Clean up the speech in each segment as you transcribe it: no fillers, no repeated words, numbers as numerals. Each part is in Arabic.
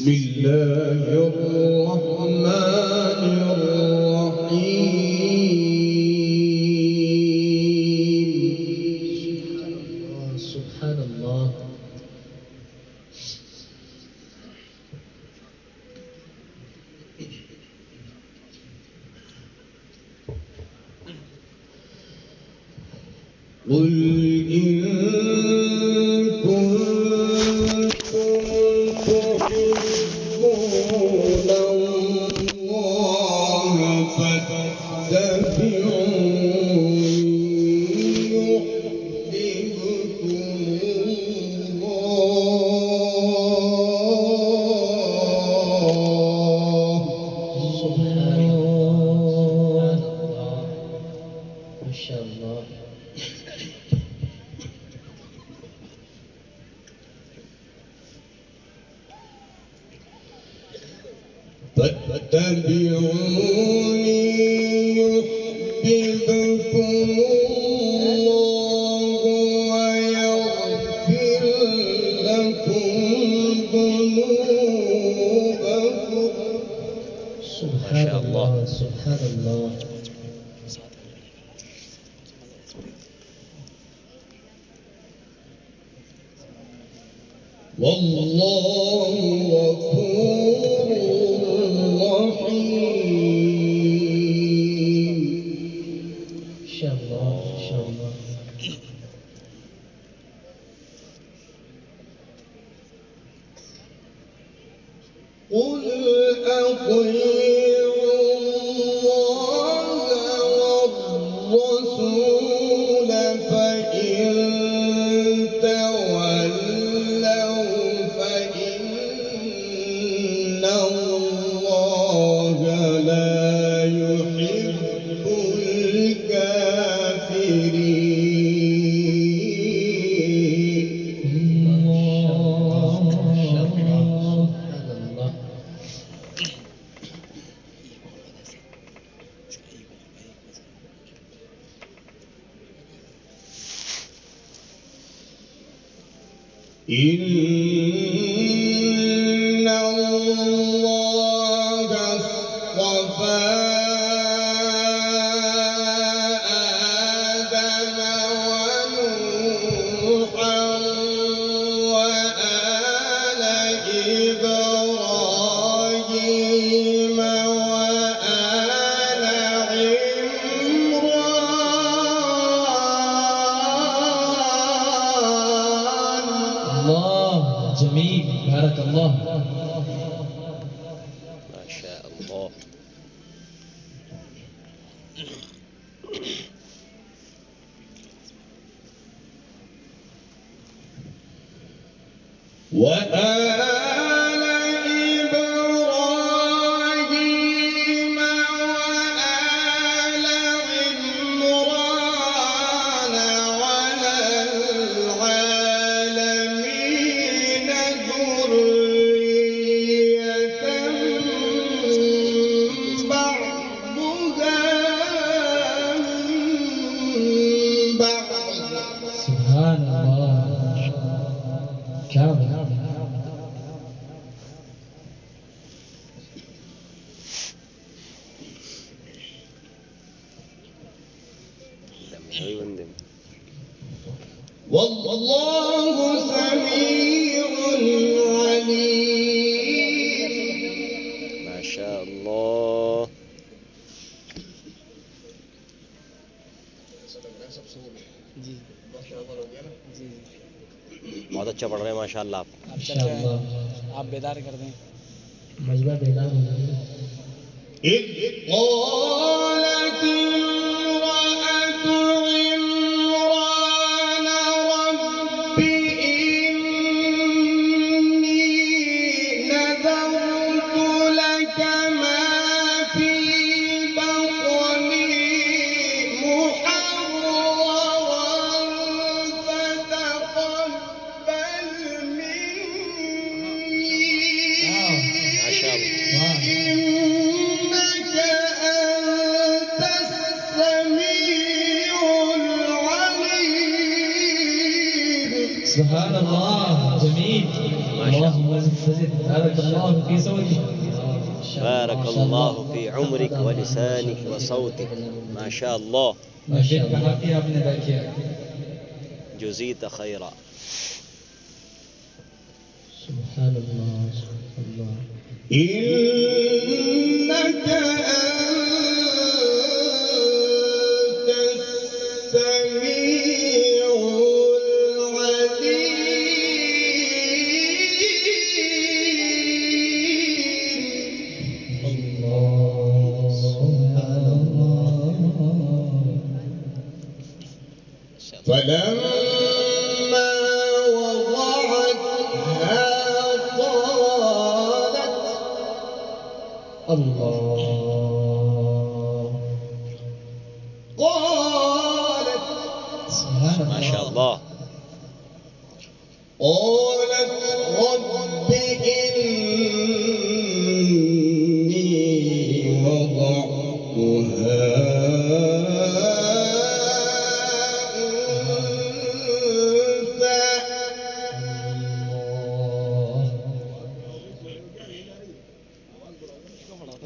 بسم الله الرحمن الرحيم. سبحان الله. قل إن كنتم تحبون الله فاتبعوني يحببكم الله. سبحان الله. ما شاء الله. فاتبعوني يحببكم الله ويغفر لكم ذنوبكم. سبحان الله. سبحان الله. والله غفور رحيم. إن شاء الله إن شاء الله. قل أطيعوا الله والرسول فإن تولوا فإن الله لا يحب الكافرين. إن الله اصطفى آدم ونوحا وآل إبراهيم وآل عمران. الله جميل. بارك الله. ما شاء الله. وآل إبراهيم وآل عمران وعلى العالمين ذرية بعضها من بعض. سبحان الله. كامل. والله سميع عليم. ما شاء الله. बहुत अच्छा पढ़ रहे हैं माशाल्लाह आप। इंशाअल्लाह आप बेदार कर दें। मजबा बेदार हो जाए। إذ قالت امرأة عمران رب إني نذرت لك ما في بطني محررا فتقبل مني ما شاء الله. إنك أنت السميع العليم. سبحان الله. جميل. ما شاء اللهم مزيد بارك الله في صوتك. بارك الله في عمرك ولسانك وصوتك. ما شاء الله. मस्जिद कहाँ की आपने देखी है? جزيت خيرا. سبحان الله سبحان الله. إنك أنت السميع العليم. الله سبحان الله. فلما وضعتها قالت الله سبحان ما الله. شاء الله. قالت رب إني وضعتها أنثى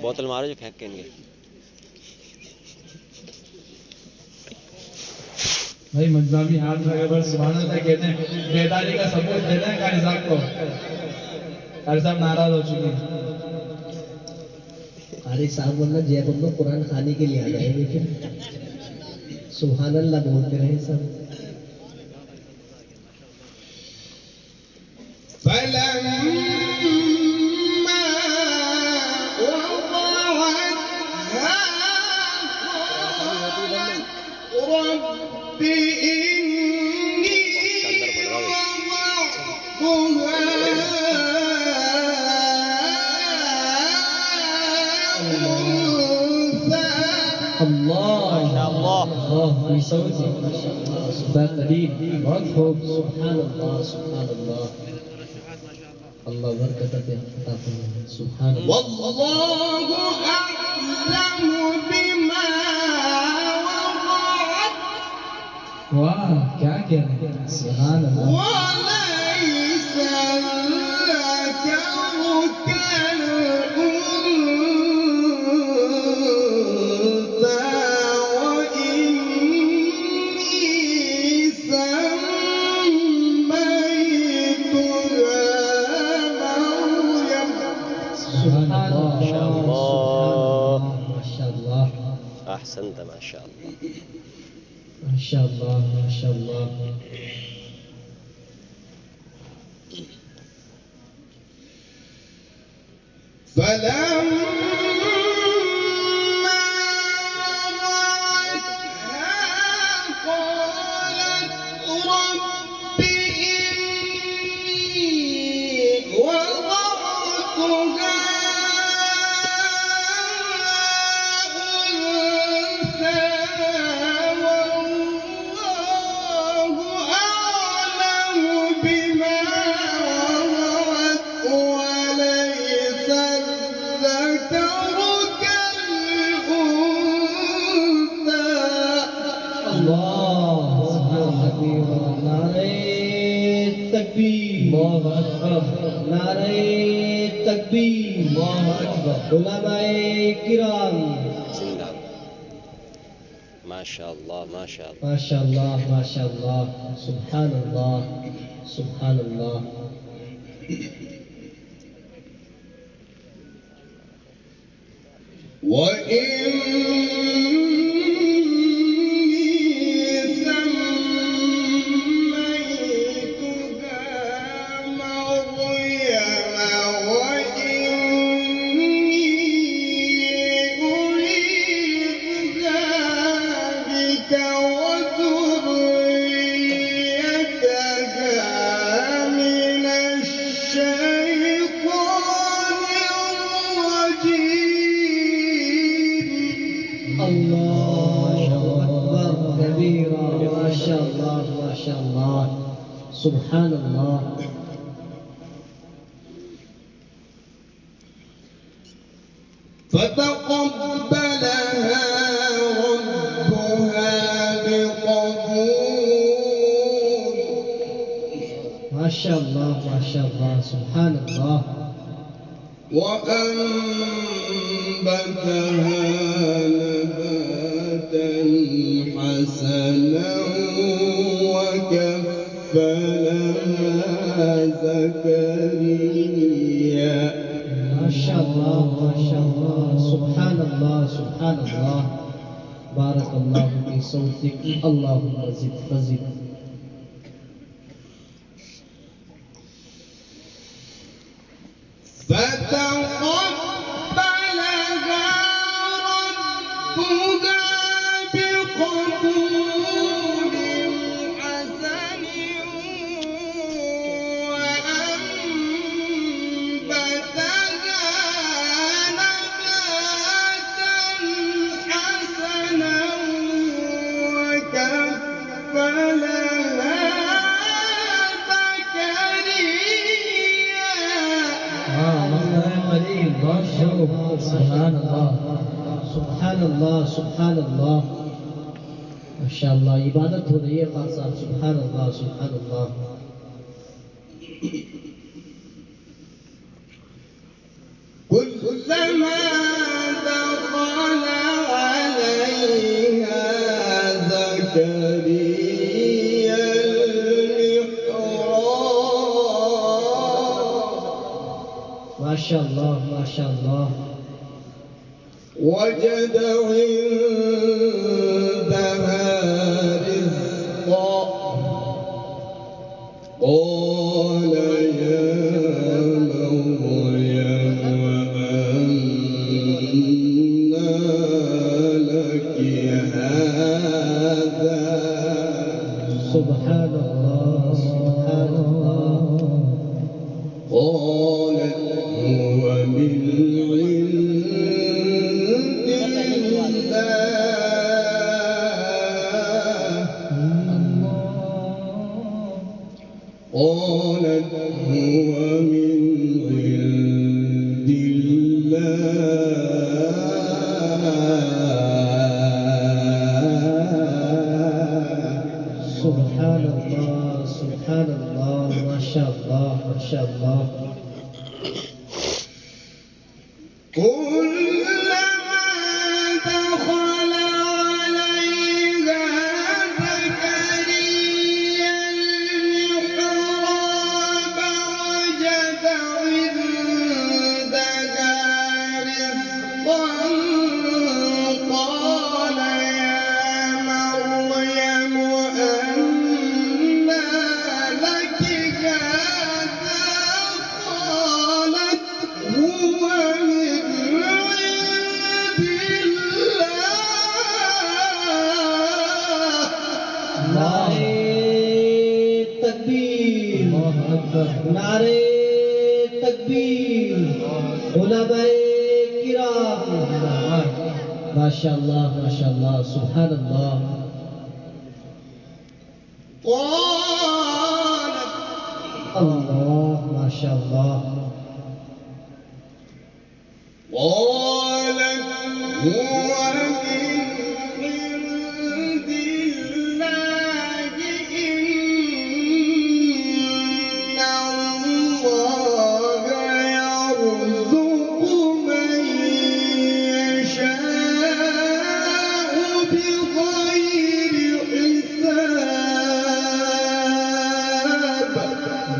बोतल मारो जो फेंक के नहीं. भाई मजबाबी हाथ लगे पर सुभान अल्लाह कहते हैं, बेदारी का सबूत देते हैं कारी साहब को. कारी साहब नाराज हो चुके हैं. कारी साहब वरना जयपुर में कुरान खाने के लिए आ गए, लेकिन सुभान अल्लाह बोलते रहे सब. فلما وضعتها قالت رب إني وضعتها أنثى. الله ما شاء الله. الله في صوتك. بقليل बहुत खूब. سبحان الله سبحان الله. الله بركة عطا फरमाए. سبحان الله. والله أعلم بما وضعت वाह क्या कह रहे हैं. سبحان الله. وليس الذكر كالأنثى وإني سميتها مريم. سبحان الله. ما شاء الله. ما شاء الله. أحسنت ما شاء الله. ما شاء الله ما شاء الله. فلما وضعتها قالت رب إني وضعتها أنثى والله أعلم بما وضعت وليس الذكر كالأنثى. الله سبحان كبيرا. नारे तकबीर. अल्लाहु अकबर. नारे तकबीर. अल्लाहु अकबर. उलमाए किराम. जिंदा. ما شاء الله ما شاء الله. ما شاء الله ما شاء الله. سبحان الله سبحان الله. وإني سميتها مريم وإني أعيذها بك وذريتها من الشيطان الرجيم. الله أكبر كبيرا. ما شاء الله ما شاء الله. سبحان الله. فتقبلها ربها بقبول. ما شاء الله ما شاء الله. سبحان الله الله. وأنبتها نباتا حسنا وكفلها زكريا. ما شاء الله ما شاء الله. سبحان الله سبحان الله. بارك الله في صوتك. اللهم زد فزد. فتقبلها ربها بقبول حسن وأنبتها نباتا حسنا وكفلها زكريا. ما شاء الله سبحان الله سبحان الله سبحان الله. ما شاء الله इबादत हो रही है खान साहब. सुभान अल्लाह सुभान अल्लाह. كلما دخل عليها زكريا المحراب ما شاء الله ما شاء الله. وجد عندها رزقا قال يا مريم أنى لك هذا. سبحان الله سبحان الله. قالت هو من قالت هو من عند الله. سبحان الله سبحان الله. ما شاء الله ما شاء الله. كلما دخل عليها زكريا المحراب وجد عندها رزقا قال يا مريم أنى لك هذا. قالت هو من عند الله. नारे तकबीर. नारे तकबीर. उलमाए किराम. माशाअल्लाह माशाअल्लाह. सुभान अल्लाह. قالت अल्लाह माशाअल्लाह. قالت هو من عند الله إن الله يرزق من يشاء بغير حساب.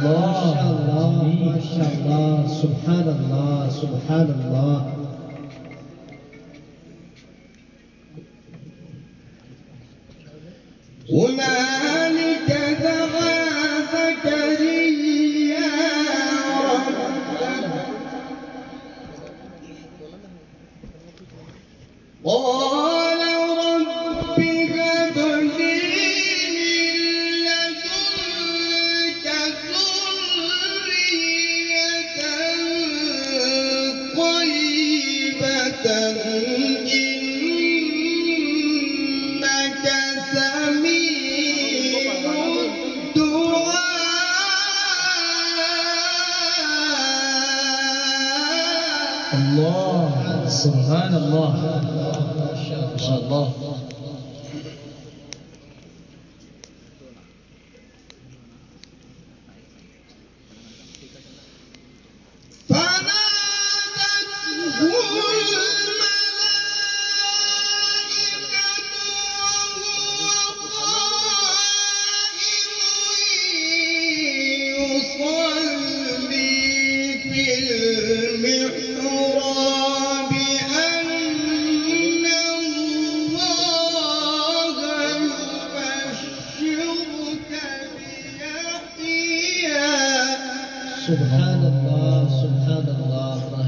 ما شاء الله ما شاء الله. سبحان الله سبحان الله. هنالك دعا زكريا ربه قال رب هب لي من لدنك ذرية طيبة إنك سميع الدعاء. الله سبحان الله. ما شاء الله.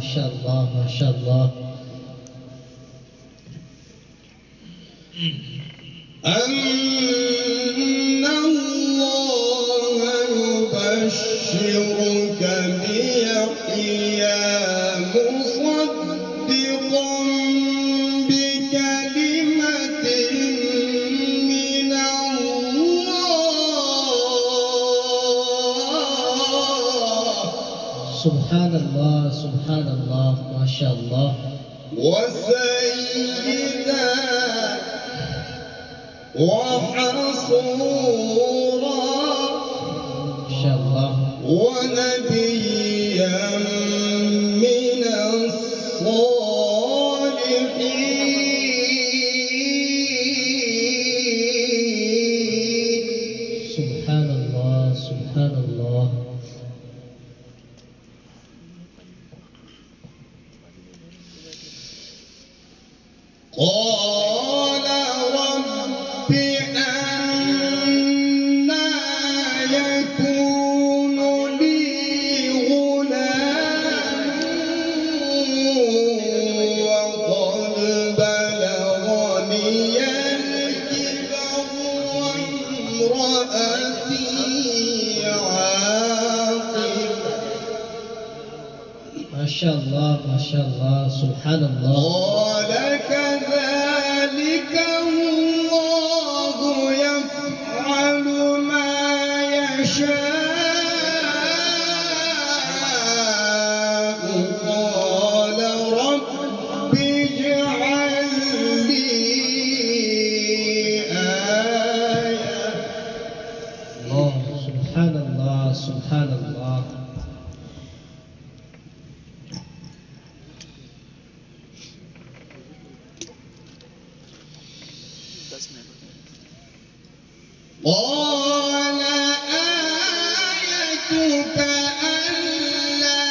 माशाअल्लाह माशाअल्लाह أن الله يبشرك بيحيى مصدقا بكلمة من الله سبحان الله माशाअल्लाह وسيدا وحصورا माशाअल्लाह ونبيا من الصالحين سبحان الله قال رب أنى يكون لي غلام وقد بلغني الكبر وامرأتي عاقر माशाअल्लाह سبحان الله قال كذلك الله يفعل ما يشاء قال رب اجعل لي آية سبحان الله قال آيتك ألا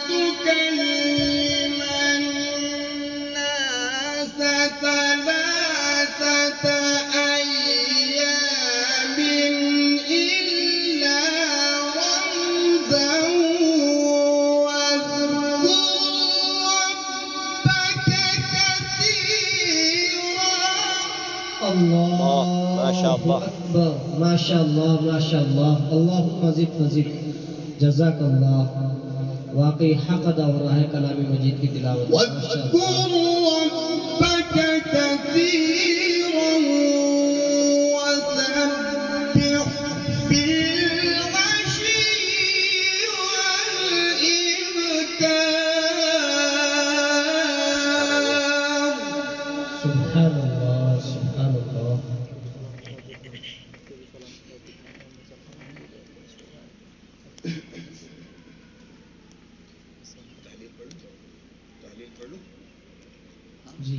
تكلم الناس ثلاثة أيام إلا رمزا واذكر ربك كثيرا الله ما شاء الله. أكبر ما شاء الله اللهم زد فزد جزاक अल्लाह वाकई हक अदा हो रहा है कलाम मजीद की तिलावत واذكر ربك كثيرا وسبح بالعشي والإبكار سبحان الله जी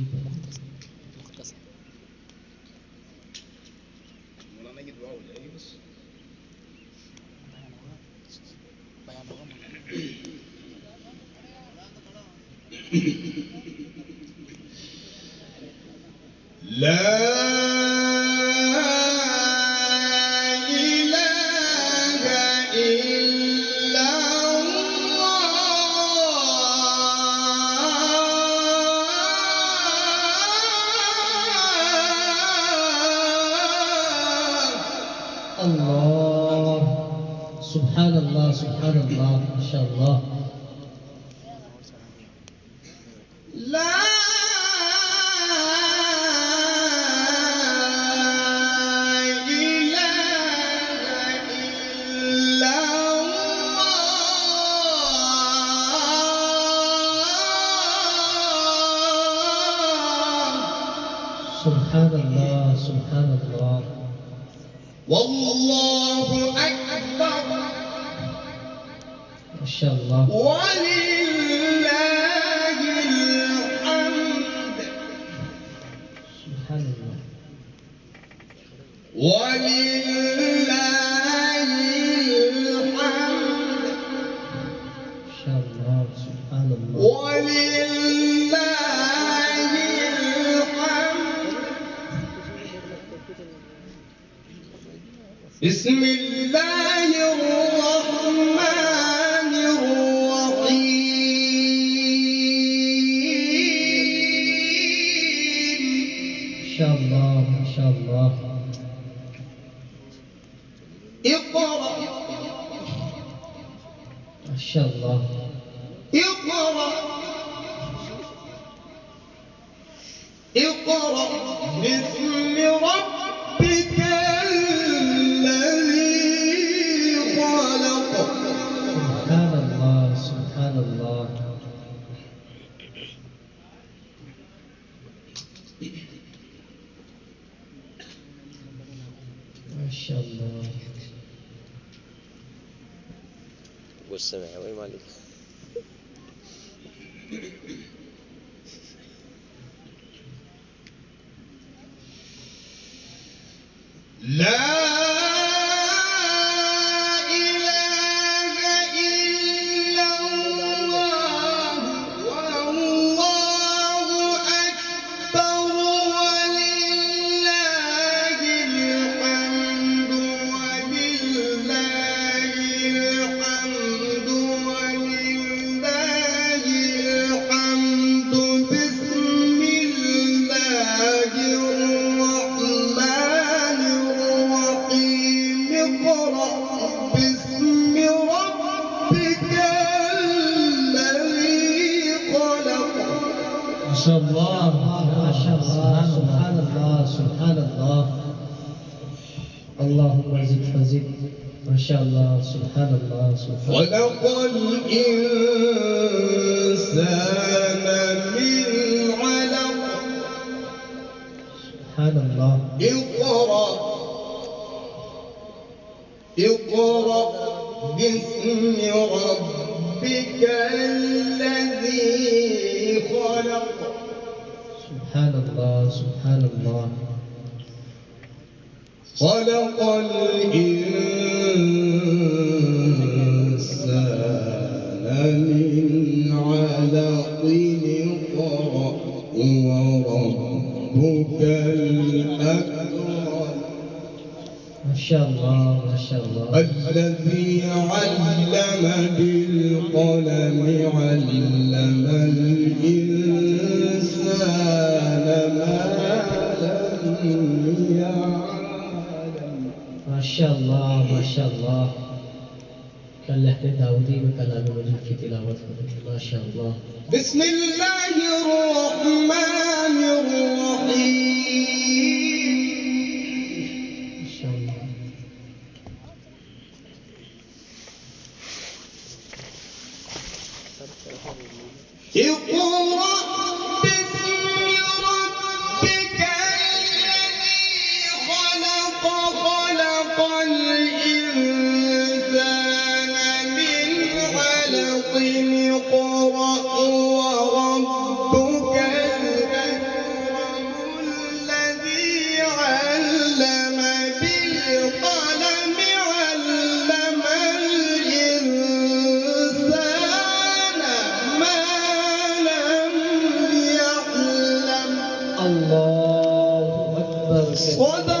لا إله إلا الله سبحان الله ما شاء الله لا إله إلا سبحان الله والله أكبر ما شاء الله ولله الحمد سبحان الله ولله الحمد ما شاء الله سبحان الله ولله الحمد بسم الله الرحمن الرحيم شاء الله ما شاء الله. اقرأ ما شاء الله. اقرأ اقرأ باسم ربك الذي خلق. سبحان الله سبحان الله. ما شاء الله. والسمع وين مالك. لا إله إلا الله والله أكبر ولله الحمد ولله الحمد ولله الحمد. بسم الله الرحمن الرحيم. اقرأ باسم ربك الذي خلق. ما شاء الله ما شاء الله. سبحان الله سبحان الله. اللهم زد فزد. ما شاء الله سبحان الله سبحان الله. خلق الإنسان من علق. سبحان الله. اقرأ اقرأ باسم ربك الذي خلق. سبحان الله سبحان الله. خلق الإنسان من علق. اقرأ وربك الأكرم. ما شاء الله ما شاء الله. الذي علم بالقلم علم الإنسان ما لم يعلم. ما شاء الله ما شاء الله. كاللحن الداودي وكلام المجيد في تلاوته. ما شاء الله. بسم الله الرحمن الرحيم. ما شاء الله. اقرأ باسم ربك الذي خلق. خلق الإنسان من علق. اقرأ وربك الأكرم الذي علم بالقلم علم الإنسان ما لم يعلم. الله أكبر. صدق